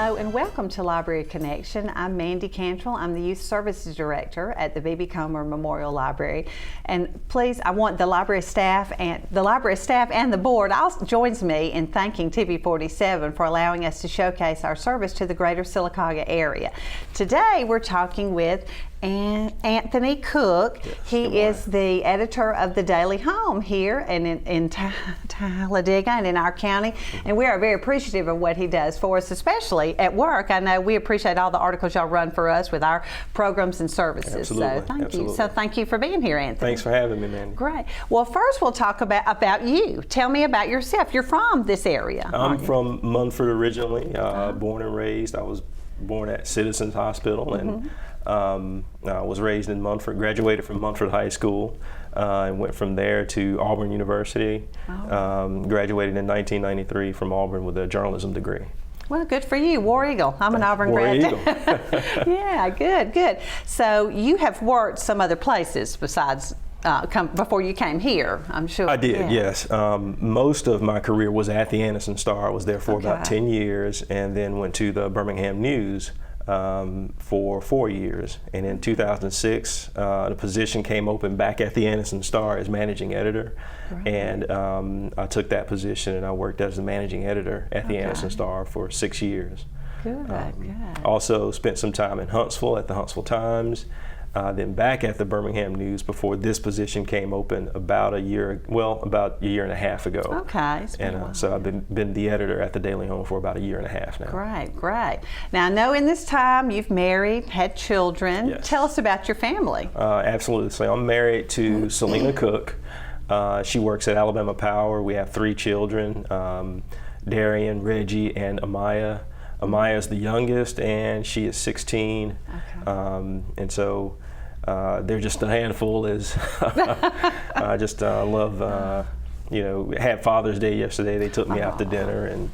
Hello and welcome to Library Connection. I'm Mandy Cantrell. I'm the Youth Services Director at the B.B. Comer Memorial Library. And please, I want the library staff and the board also joins me in thanking TV47 for allowing us to showcase our service to the greater Sylacauga area. Today we're talking with Anthony Cook. Yes, he is the editor of the Daily Home here and in Talladega and in our county, and we are very appreciative of what he does for us, especially at work. I know we appreciate all the articles y'all run for us with our programs and services. Absolutely. So thank Absolutely. you. So thank you for being here, Anthony. Thanks for having me, Mandy. Great. Well, first we'll talk about you. Tell me about yourself. You're from this area. I'm from Munford originally, born and raised. I was born at Citizens Hospital and I was raised in Munford, graduated from Munford High School and went from there to Auburn University. Graduated in 1993 from Auburn with a journalism degree. Well, good for you, War Eagle. I'm an Auburn grad. Eagle. Yeah, good. So you have worked some other places besides before you came here, I'm sure. I did, yeah. yes. Most of my career was at the Anniston Star. I was there for about 10 years and then went to the Birmingham News for 4 years. And in 2006, the position came open back at the Anniston Star as managing editor. Right. And I took that position and I worked as the managing editor at the Anniston Star for 6 years. Good. Also spent some time in Huntsville at the Huntsville Times. Then back at the Birmingham News before this position came open about a year and a half ago. Okay. And so I've been the editor at the Daily Home for about a year and a half now. Great. Now I know in this time you've married, had children. Yes. Tell us about your family. Absolutely. So I'm married to Selena Cook. She works at Alabama Power. We have 3 children, Darian, Reggie, and Amaya. Amaya is the youngest and she is 16. Okay. And so they're just a handful. I just love, had Father's Day yesterday. They took me out to dinner and,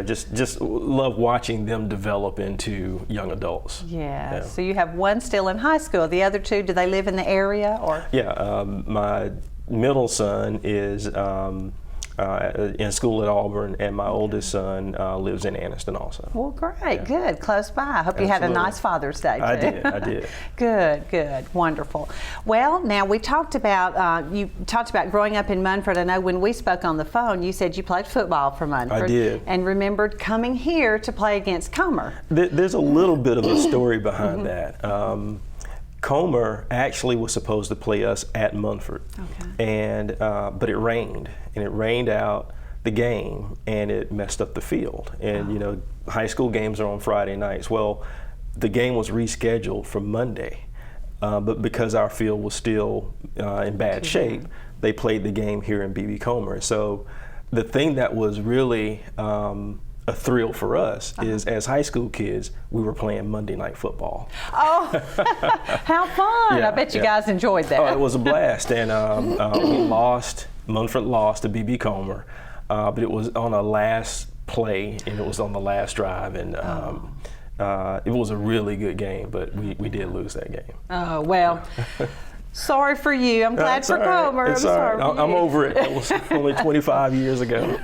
just love watching them develop into young adults. Yeah. So you have one still in high school. The other 2, do they live in the area or? Yeah. My middle son is in school at Auburn, and my oldest son lives in Anniston also. Well, great, good, close by. I hope you had a nice Father's Day too. I did. Good, wonderful. Well, now we talked about, you talked about growing up in Munford. I know when we spoke on the phone, you said you played football for Munford. I did. And remembered coming here to play against Comer. There's a little bit of a story behind that. Comer actually was supposed to play us at Munford, but it rained, and it rained out the game, and it messed up the field. And high school games are on Friday nights. Well, the game was rescheduled for Monday, but because our field was still in bad shape, they played the game here in B.B. Comer. So the thing that was really a thrill for us is, as high school kids, we were playing Monday Night Football. Oh, how fun! I bet you guys enjoyed that. Oh, it was a blast, and Munford lost to B.B. Comer, but it was on a last play, and it was on the last drive, and it was a really good game, but we did lose that game. Oh, well. Sorry for you. I'm glad for Comer. It's all right. I'm over it. It was only 25 years ago.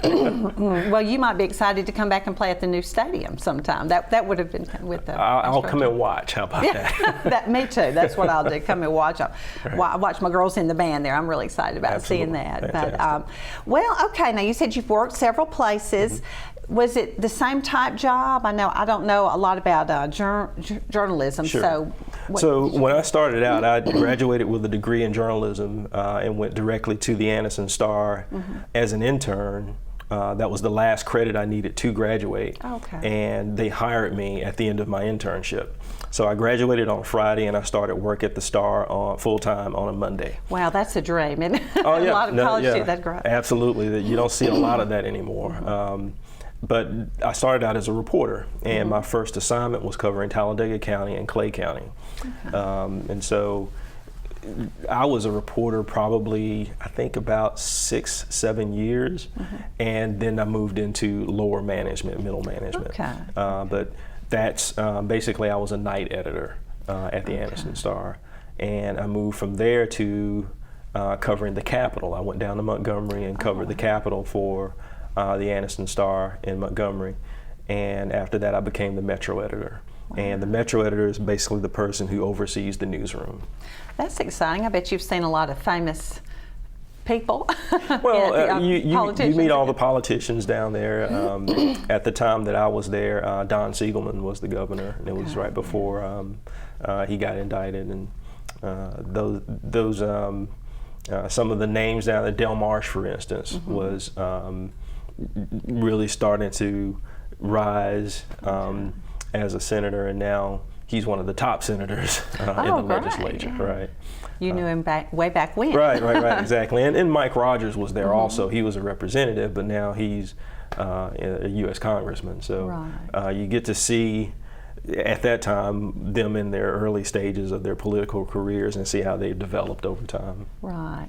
Well, you might be excited to come back and play at the new stadium sometime. That would have been with the. I'll come and watch. How about that? Me too. That's what I'll do. Come and watch. I watch my girls in the band there. I'm really excited about seeing that. Fantastic. But okay. Now you said you've worked several places. Was it the same type job? I don't know a lot about journalism. Sure. So when I started out, I graduated with a degree in journalism and went directly to the Anniston Star as an intern. That was the last credit I needed to graduate. Okay. And they hired me at the end of my internship. So I graduated on Friday and I started work at the Star full-time on a Monday. Wow, that's a dream. And oh, yeah. A lot of college students, that's great. Absolutely. You don't see a lot of that anymore. But I started out as a reporter, and my first assignment was covering Talladega County and Clay County. And so I was a reporter probably, I think, about 6-7 years, and then I moved into lower management, middle management. But that's basically, I was a night editor at the Anniston Star, and I moved from there to covering the Capitol. I went down to Montgomery and covered the Capitol for the Anniston Star in Montgomery. and after that I became the Metro editor. Wow. And the Metro editor is basically the person who oversees the newsroom. That's exciting. I bet you've seen a lot of famous people. Well, you meet all the politicians down there. At the time that I was there, Don Siegelman was the governor, and it was right before he got indicted. And those some of the names down there, Del Marsh, for instance, was really starting to rise as a senator, and now he's one of the top senators in the legislature. Right. You knew him way back when. Right, exactly. And Mike Rogers was there also. He was a representative, but now he's a U.S. congressman. So you get to see, at that time, them in their early stages of their political careers and see how they've developed over time. Right.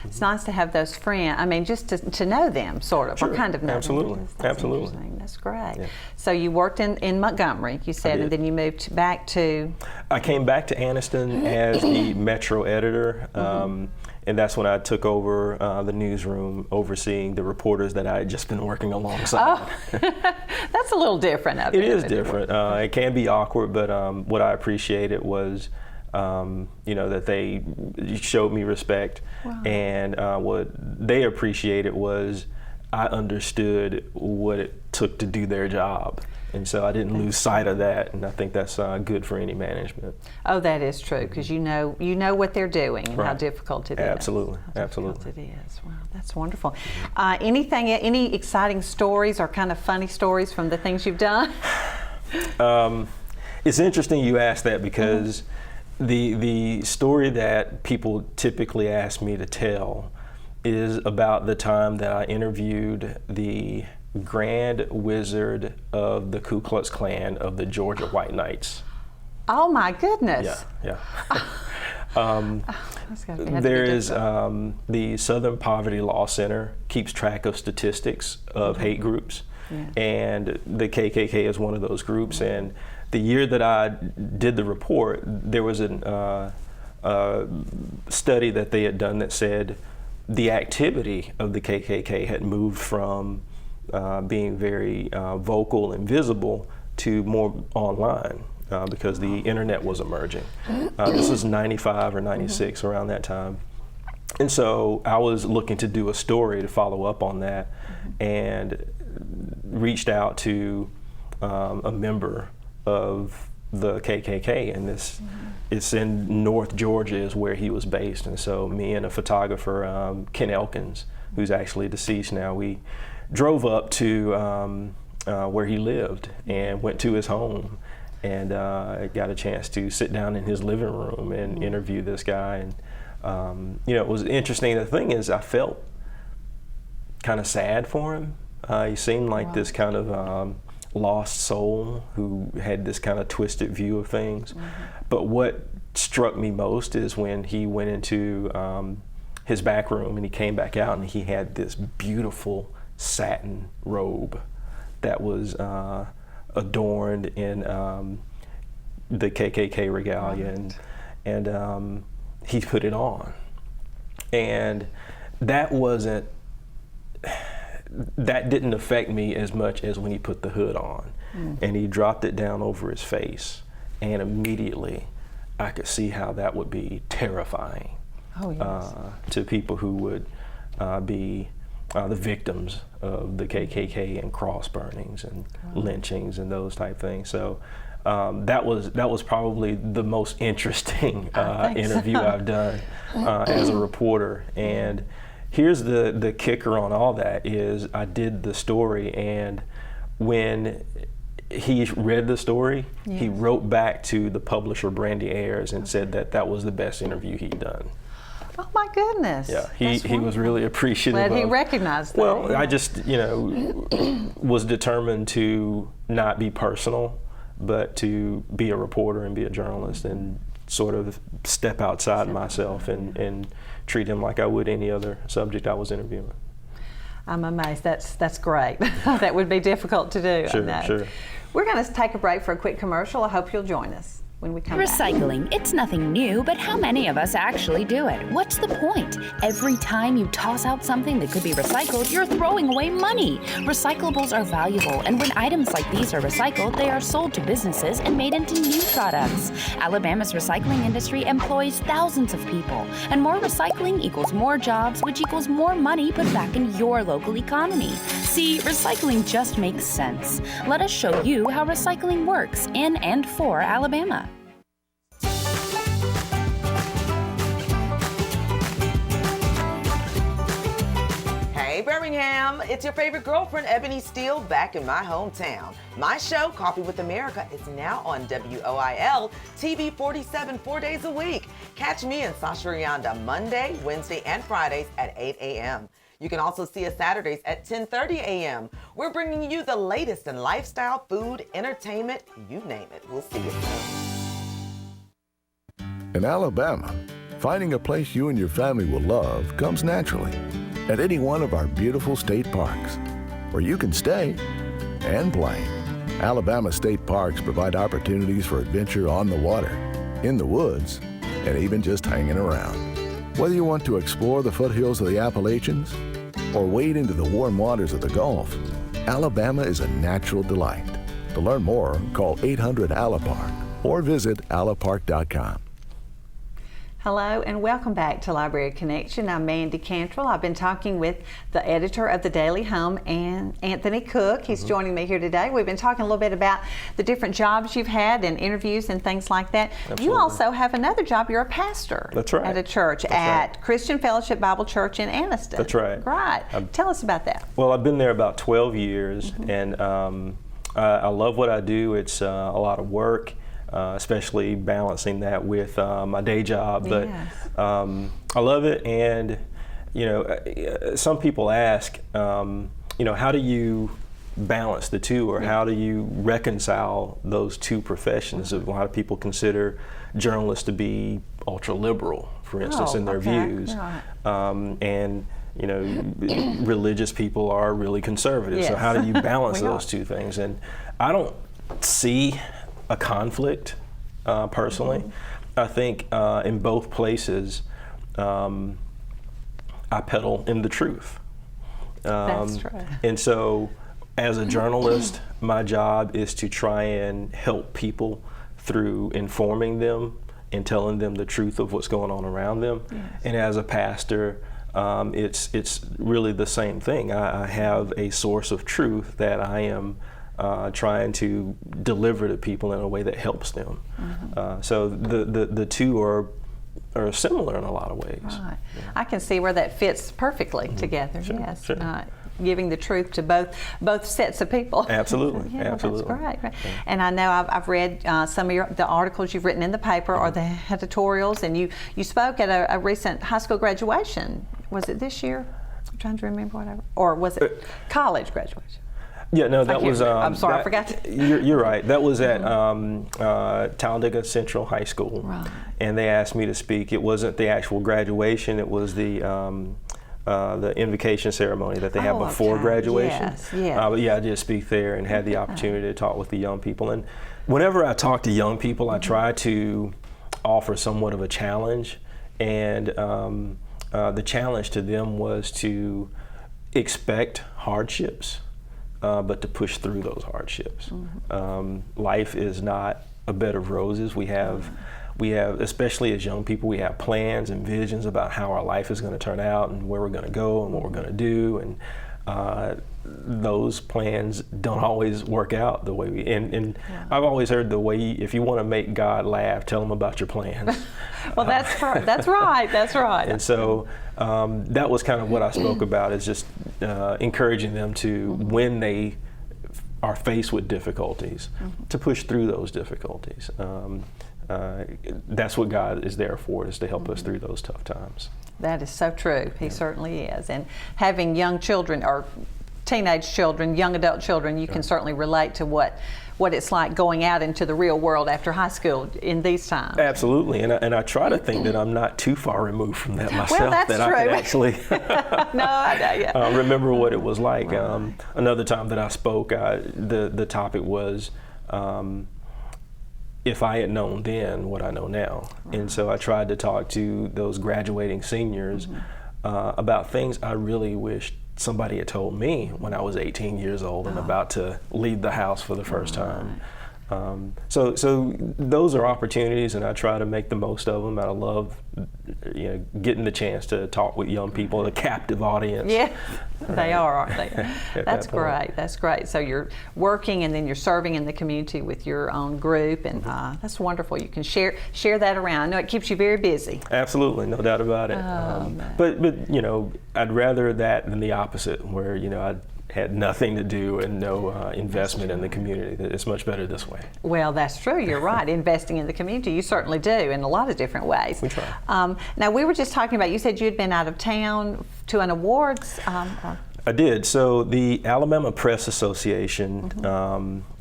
It's nice to have those friends. I mean, just to know them, sort of, Sure. or kind of know Absolutely. them. That's Absolutely. interesting. That's great. Yeah. So you worked in Montgomery, you said, and then you moved back to? I came back to Anniston as the Metro editor, and that's when I took over the newsroom, overseeing the reporters that I had just been working alongside. Oh, that's a little different. It is different. It can be awkward, but what I appreciated was, that they showed me respect, and what they appreciated was I understood what it took to do their job. And so I didn't lose sight of that, and I think that's good for any management. Oh, that is true, because you know what they're doing and how difficult it is. Absolutely. How difficult it is. Wow, that's wonderful. Any exciting stories or kind of funny stories from the things you've done? It's interesting you ask that, because the story that people typically ask me to tell is about the time that I interviewed the Grand Wizard of the Ku Klux Klan of the Georgia White Knights. Oh my goodness. Yeah. That's gotta be There is the Southern Poverty Law Center keeps track of statistics of hate groups, and the KKK is one of those groups. And the year that I did the report, there was a study that they had done that said the activity of the KKK had moved from being very vocal and visible to more online because the internet was emerging. This was 95 or 96, around that time. And so I was looking to do a story to follow up on that, and reached out to a member of the KKK, and it's in North Georgia is where he was based. And so me and a photographer, Ken Elkins, who's actually deceased now, we drove up to where he lived and went to his home, and got a chance to sit down in his living room and interview this guy. And it was interesting. The thing is, I felt kind of sad for him. He seemed like this kind of lost soul who had this kind of twisted view of things. But what struck me most is when he went into his back room and he came back out, and he had this beautiful satin robe that was adorned in the KKK regalia, and he put it on, and that didn't affect me as much as when he put the hood on and he dropped it down over his face, and immediately I could see how that would be terrifying to people who would be the victims of the KKK and cross burnings and lynchings and those type things. So that was probably the most interesting interview I've done as a reporter. And here's the kicker on all that is I did the story, and when he read the story, he wrote back to the publisher, Brandy Ayers, and said that was the best interview he'd done. Oh my goodness. Yeah, he was really appreciative. Glad he recognized that. Well, I just, was determined to not be personal, but to be a reporter and be a journalist and sort of step outside myself and treat him like I would any other subject I was interviewing. I'm amazed. That's great. That would be difficult to do. Sure. We're going to take a break for a quick commercial. I hope you'll join us. when we come back. Recycling, it's nothing new, but how many of us actually do it? What's the point? Every time you toss out something that could be recycled, you're throwing away money. Recyclables are valuable, and when items like these are recycled, they are sold to businesses and made into new products. Alabama's recycling industry employs thousands of people, and more recycling equals more jobs, which equals more money put back in your local economy. See, recycling just makes sense. Let us show you how recycling works in and for Alabama. Hey Birmingham, it's your favorite girlfriend, Ebony Steele, back in my hometown. My show, Coffee with America, is now on WOIL TV 47 4 days a week. Catch me and Sasha Rianda Monday, Wednesday, and Fridays at 8 a.m. You can also see us Saturdays at 10:30 a.m. We're bringing you the latest in lifestyle, food, entertainment, you name it. We'll see you soon. In Alabama, finding a place you and your family will love comes naturally at any one of our beautiful state parks, where you can stay and play. Alabama state parks provide opportunities for adventure on the water, in the woods, and even just hanging around. Whether you want to explore the foothills of the Appalachians or wade into the warm waters of the Gulf, Alabama is a natural delight. To learn more, call 800-ALAPARK or visit alapark.com. Hello and welcome back to Library Connection. I'm Mandy Cantrell. I've been talking with the editor of the Daily Home, and Anthony Cook. He's joining me here today. We've been talking a little bit about the different jobs you've had and interviews and things like that. Absolutely. You also have another job. You're a pastor. That's right. At a church, That's at right. Christian Fellowship Bible Church in Anniston. That's right. Right. Tell us about that. Well, I've been there about 12 years, and I love what I do. It's a lot of work. Especially balancing that with my day job, but Yes. I love it. And some people ask, how do you balance the two, or how do you reconcile those two professions? A lot of people consider journalists to be ultra liberal, for instance, in their views, Right. and religious people are really conservative. Yes. So how do you balance We those are. two things? And I don't see a conflict personally. I think in both places I pedal in the truth. That's true. And so as a journalist, my job is to try and help people through informing them and telling them the truth of what's going on around them. Yes. And as a pastor, it's really the same thing. I have a source of truth that I am trying to deliver to people in a way that helps them. So the two are similar in a lot of ways. Right. I can see where that fits perfectly together. Sure, Yes. sure. Giving the truth to both sets of people. Absolutely, Yeah, absolutely. That's great. Right. And I know I've read some of the articles you've written in the paper or the editorials, and you spoke at a recent high school graduation. Was it this year? I'm trying to remember whatever. Or was it college graduation? Yeah, no, that can't was. remember. I'm sorry, I forgot. You're right. That was at Talladega Central High School, Right. and they asked me to speak. It wasn't the actual graduation. It was the invocation ceremony that they have Oh, before okay. graduation. Yes, yeah. But yeah, I did speak there and had the opportunity to talk with the young people. And whenever I talk to young people, I try to offer somewhat of a challenge. And the challenge to them was to expect hardships, but to push through those hardships. Life is not a bed of roses. We have, especially as young people, we have plans and visions about how our life is going to turn out and where we're going to go and what we're going to do. And those plans don't always work out the way we, and I've always heard the way, if you want to make God laugh, tell him about your plans. Well, that's right. That's right. And so that was kind of what I spoke about, is just encouraging them to, when they are faced with difficulties, to push through those difficulties. That's what God is there for, is to help us through those tough times. That is so true. He certainly is. And having young children, or teenage children, young adult children, you can certainly relate to what it's like going out into the real world after high school in these times. Absolutely, and I try to think that I'm not too far removed from that myself, Well, that's that I true. can actually No, I know, yeah. remember what it was like. Another time that I spoke, the topic was if I had known then what I know now. And so I tried to talk to those graduating seniors about things I really wished somebody had told me when I was 18 years old and about to leave the house for the first time. So those are opportunities, and I try to make the most of them. I love, getting the chance to talk with young people, a captive audience. Yeah, they are, aren't they? That's great. That's great. So you're working, and then you're serving in the community with your own group, and that's wonderful. You can share that around. I know it keeps you very busy. Absolutely, no doubt about it. But I'd rather that than the opposite, where I had nothing to do and no investment in the community. It's much better this way. Well, that's true. You're right. Investing in the community, you certainly do in a lot of different ways. We try. Now, we were just talking about, you said you had been out of town to an awards. I did. So the Alabama Press Association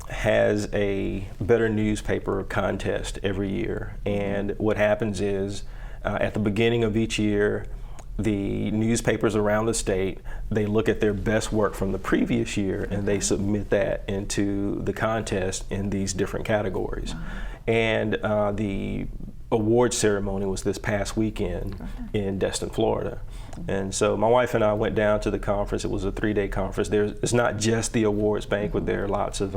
has a Better Newspaper contest every year. And what happens is at the beginning of each year, the newspapers around the state, they look at their best work from the previous year and they submit that into the contest in these different categories. And the award ceremony was this past weekend in Destin, Florida. And so my wife and I went down to the conference. It was a 3-day conference. It's not just the awards banquet. There are lots of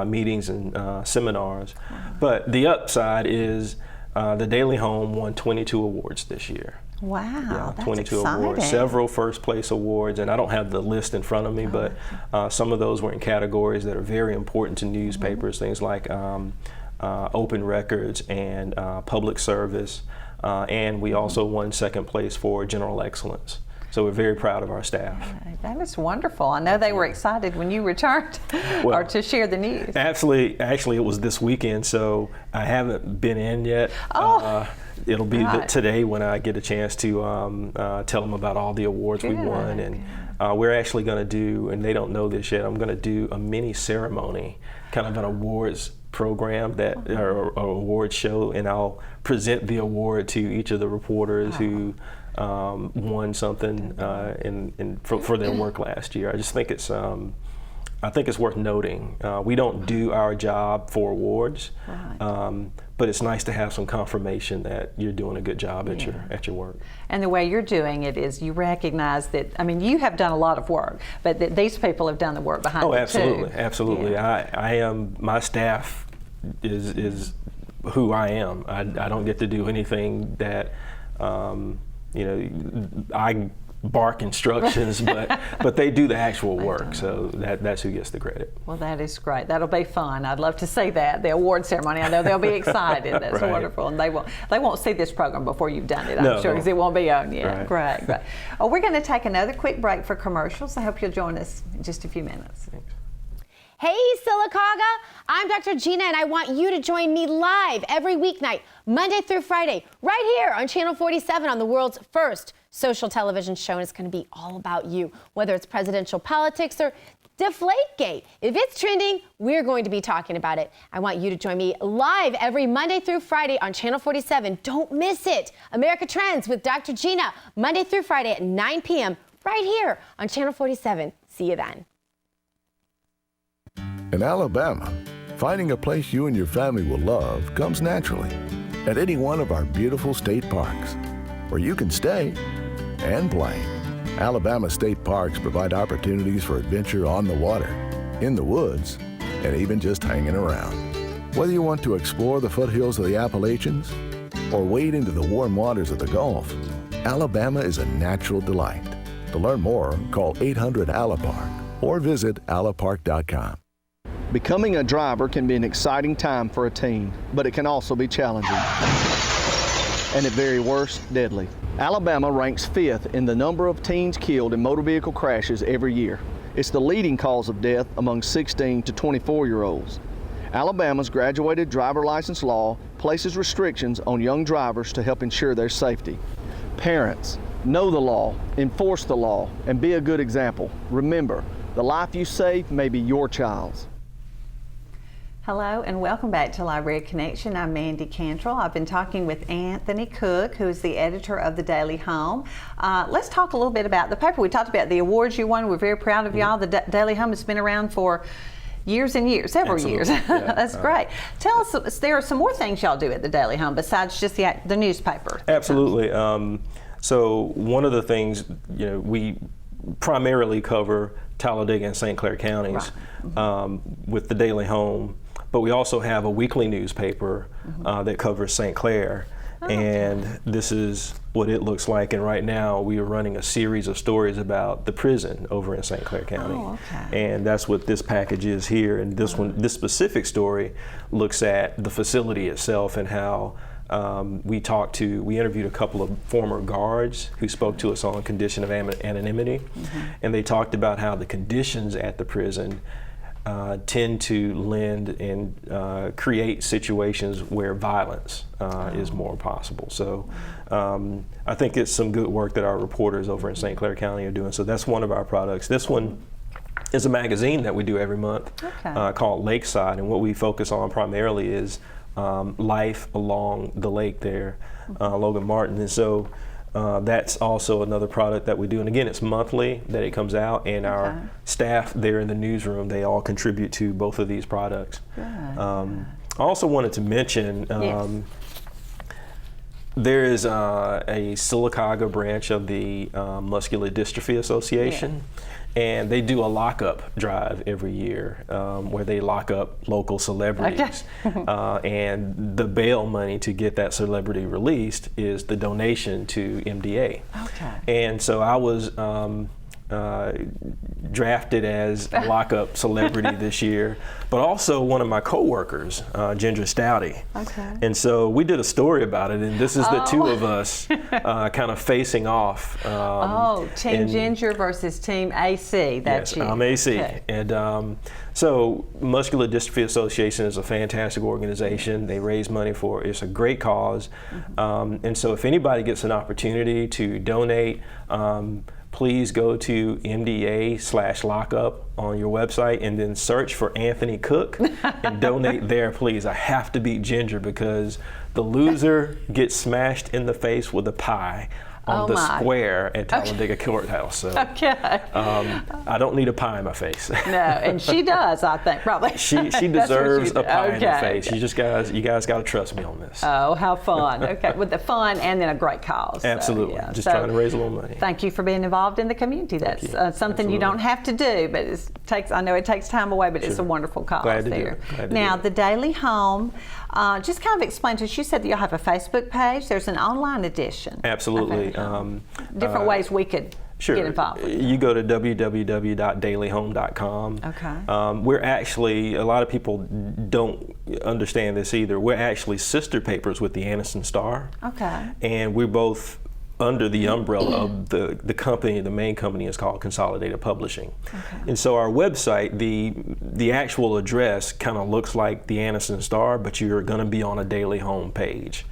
meetings and seminars. But the upside is the Daily Home won 22 awards this year. Wow, yeah, that's 22 exciting. awards, several first place awards, and I don't have the list in front of me, but some of those were in categories that are very important to newspapers, things like open records and public service, and we also won second place for general excellence. So we're very proud of our staff. That is wonderful. I know they were excited when you returned or to share the news. Actually, it was this weekend, so I haven't been in yet. It'll be today when I get a chance to tell them about all the awards we won. And we're actually going to do, and they don't know this yet, I'm going to do a mini ceremony, kind of an awards program or award show, and I'll present the award to each of the reporters who won something for their work last year. I just think I think it's worth noting. We don't do our job for awards, but it's nice to have some confirmation that you're doing a good job at your work. And the way you're doing it is you recognize that, I mean, you have done a lot of work, but that these people have done the work behind it absolutely, too. Absolutely. Yeah. I am, my staff is who I am. I don't get to do anything that, I bark instructions, but they do the actual work, so that's who gets the credit. Well, that is great. That'll be fun. I'd love to see that, the award ceremony. I know they'll be excited. That's wonderful. And they won't see this program before you've done it, I'm sure, because it won't be on yet. Great. Oh, we're going to take another quick break for commercials. I hope you'll join us in just a few minutes. Thanks. Hey Sylacauga, I'm Dr. Gina and I want you to join me live every weeknight, Monday through Friday, right here on Channel 47 on the world's first social television show. And it's going to be all about you, whether it's presidential politics or Deflategate. If it's trending, we're going to be talking about it. I want you to join me live every Monday through Friday on Channel 47. Don't miss it. America Trends with Dr. Gina, Monday through Friday at 9 p.m. right here on Channel 47. See you then. In Alabama, finding a place you and your family will love comes naturally at any one of our beautiful state parks, where you can stay and play. Alabama state parks provide opportunities for adventure on the water, in the woods, and even just hanging around. Whether you want to explore the foothills of the Appalachians or wade into the warm waters of the Gulf, Alabama is a natural delight. To learn more, call 800-ALAPARK or visit alapark.com. Becoming a driver can be an exciting time for a teen, but it can also be challenging. And at very worst, deadly. Alabama ranks 5th in the number of teens killed in motor vehicle crashes every year. It's the leading cause of death among 16 to 24-year-olds. Alabama's graduated driver license law places restrictions on young drivers to help ensure their safety. Parents, know the law, enforce the law, and be a good example. Remember, the life you save may be your child's. Hello and welcome back to Library Connection. I'm Mandy Cantrell. I've been talking with Anthony Cook, who is the editor of the Daily Home. Let's talk a little bit about the paper. We talked about the awards you won. We're very proud of y'all. The Daily Home has been around for years and years, several Absolutely. years. Yeah. That's great. Tell us, there are some more things y'all do at the Daily Home besides just the newspaper. Absolutely. So one of the things, we primarily cover Talladega and St. Clair counties with the Daily Home, but we also have a weekly newspaper that covers St. Clair. And this is what it looks like. And right now we are running a series of stories about the prison over in St. Clair County. Oh, okay. And that's what this package is here. And this specific story looks at the facility itself and how we interviewed a couple of former guards who spoke to us on condition of anonymity. And they talked about how the conditions at the prison tend to lend and create situations where violence is more possible. So I think it's some good work that our reporters over in St. Clair County are doing. So that's one of our products. This one is a magazine that we do every month called Lakeside, and what we focus on primarily is life along the lake there, Logan Martin. And so that's also another product that we do. And again, it's monthly that it comes out, and our staff there in the newsroom, they all contribute to both of these products. I also wanted to mention there is a Sylacauga branch of the Muscular Dystrophy Association. And they do a lockup drive every year where they lock up local celebrities. And the bail money to get that celebrity released is the donation to MDA. And so I was drafted as a lockup celebrity this year, but also one of my coworkers, Ginger Stouty. And so we did a story about it, and this is the two of us kind of facing off. Team Ginger versus Team AC. That's yes, I'm AC. And so Muscular Dystrophy Association is a fantastic organization. They raise money it's a great cause. And so if anybody gets an opportunity to donate, please go to MDA/lockup on your website and then search for Anthony Cook and donate there, please. I have to beat Ginger because the loser gets smashed in the face with a pie on the square at Talladega Courthouse. So I don't need a pie in my face. No, and she does, I think, probably. She deserves a pie in the face. You guys got to trust me on this. Oh, how fun. With the fun and then a great cause. Absolutely. So, Just trying to raise a little money. Thank you for being involved in the community. That's something you don't have to do, but I know it takes time away, but it's a wonderful cause. Glad to there. do it. Now, the Daily Home, just kind of explain to us, you said that you'll have a Facebook page. There's an online edition. Absolutely. Different ways we could get involved. You go to www.dailyhome.com. We're actually, a lot of people don't understand this either. We're actually sister papers with the Anniston Star. And we're both under the umbrella of the company. The main company is called Consolidated Publishing. And so our website, the actual address kind of looks like the Anniston Star, but you're going to be on a Daily Home page.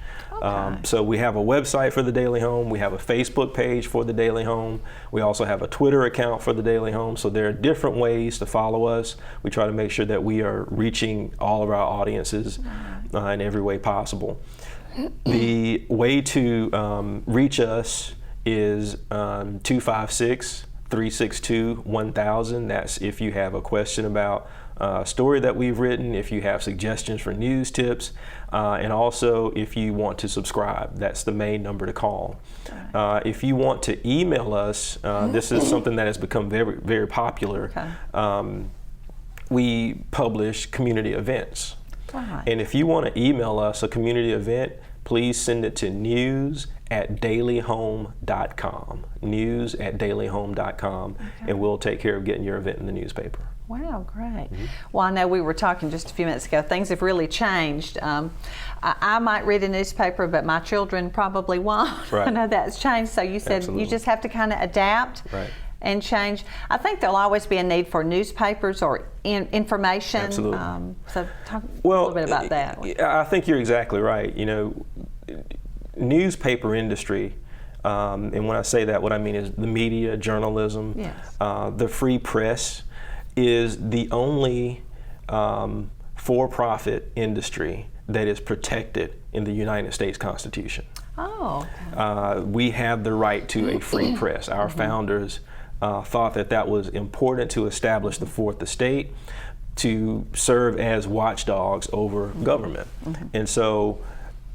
So we have a website for the Daily Home. We have a Facebook page for the Daily Home. We also have a Twitter account for the Daily Home. So there are different ways to follow us. We try to make sure that we are reaching all of our audiences in every way possible. The way to reach us is 256-362-1000. That's if you have a question about a story that we've written, if you have suggestions for news tips, and also if you want to subscribe. That's the main number to call. If you want to email us, this is something that has become very, very popular. We publish community events. And if you want to email us a community event, please send it to news@dailyhome.com. News@dailyhome.com, and we'll take care of getting your event in the newspaper. Wow, great. Well, I know we were talking just a few minutes ago. Things have really changed. I might read a newspaper, but my children probably won't. I know that's changed. So you said you just have to kind of adapt and change. I think there'll always be a need for newspapers or information. Absolutely. So talk a little bit about that. I think you're exactly right. You know, newspaper industry, and when I say that, what I mean is the media, journalism, the free press is the only for-profit industry that is protected in the United States Constitution. We have the right to a free press. Our founders thought that was important to establish the fourth estate. to serve as watchdogs over government. And so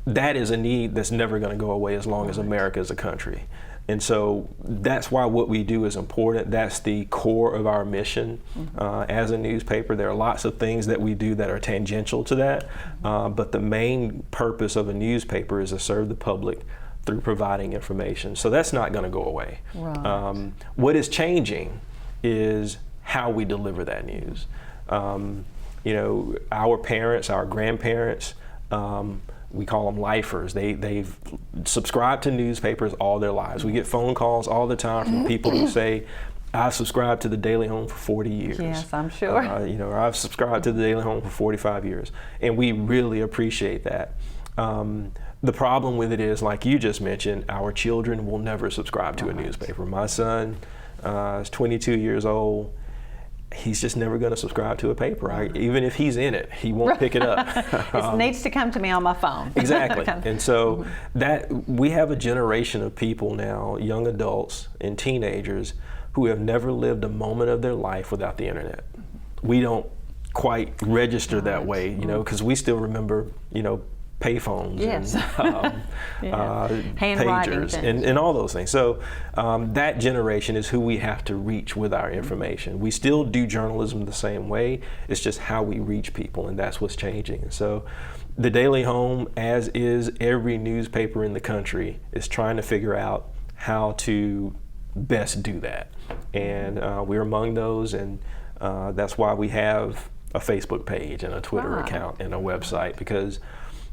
that is a need that's never going to go away as long as America is a country. And so that's why what we do is important. That's the core of our mission as a newspaper. There are lots of things that we do that are tangential to that, but the main purpose of a newspaper is to serve the public through providing information. So that's not going to go away. Right. What is changing is how we deliver that news. You know, our parents, our grandparents, we call them lifers. They've subscribed to newspapers all their lives. We get phone calls all the time from people who say, I've subscribed to the Daily Home for 40 years. Yes, I'm sure. You know, I've subscribed to the Daily Home for 45 years. And we really appreciate that. The problem with it is, like you just mentioned, our children will never subscribe to a newspaper. My son is 22 years old. He's just never going to subscribe to a paper. Even if he's in it, he won't pick it up. It needs to come to me on my phone. Exactly. And so that we have a generation of people now, young adults and teenagers, who have never lived a moment of their life without the internet. We don't quite register that way, you know, because we still remember, you know, payphones Yes. and Handwriting pagers things. and all those things. So that generation is who we have to reach with our information. We still do journalism the same way. It's just how we reach people, and that's what's changing. So the Daily Home, as is every newspaper in the country, is trying to figure out how to best do that. And we're among those, and that's why we have a Facebook page and a Twitter account and a website, because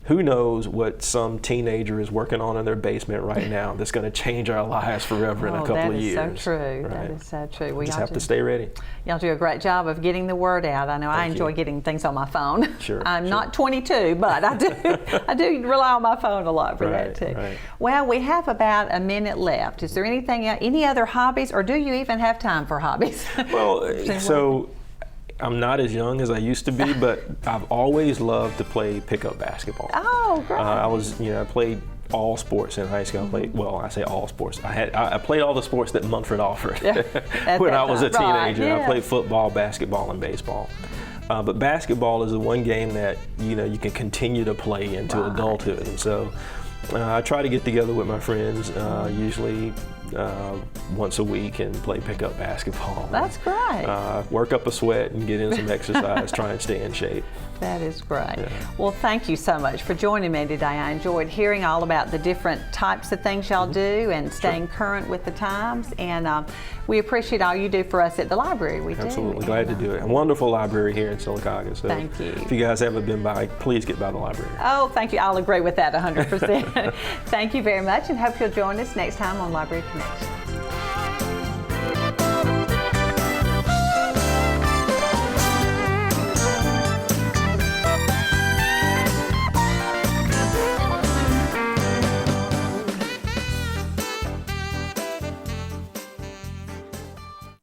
who knows what some teenager is working on in their basement right now that's going to change our lives forever in a couple of years. That is so true. Right? That is so true. We just have to stay ready. Y'all do a great job of getting the word out. I know I enjoy getting things on my phone. Sure. I'm not 22, but I do I do rely on my phone a lot for that too. Right. Well, we have about a minute left. Is there any other hobbies, or do you even have time for hobbies? Well, so I'm not as young as I used to be, but I've always loved to play pickup basketball. Oh, great. I played all sports in high school. I played, well, I say all sports. I played all the sports that Munford offered when I was a teenager. Right, yeah. I played football, basketball, and baseball. But basketball is the one game that you can continue to play into adulthood, and so I try to get together with my friends, usually once a week, and play pickup basketball. That's great. Work up a sweat and get in some exercise, try and stay in shape. That is great. Well, thank you so much for joining me today. I enjoyed hearing all about the different types of things y'all do and staying current with the times. And we appreciate all you do for us at the library. We do. Absolutely. Glad to do it. A wonderful library here in Sylacauga. So thank you. If you guys haven't been by, please get by the library. Oh, thank you. I'll agree with that 100%. Thank you very much, and hope you'll join us next time on Library Connection.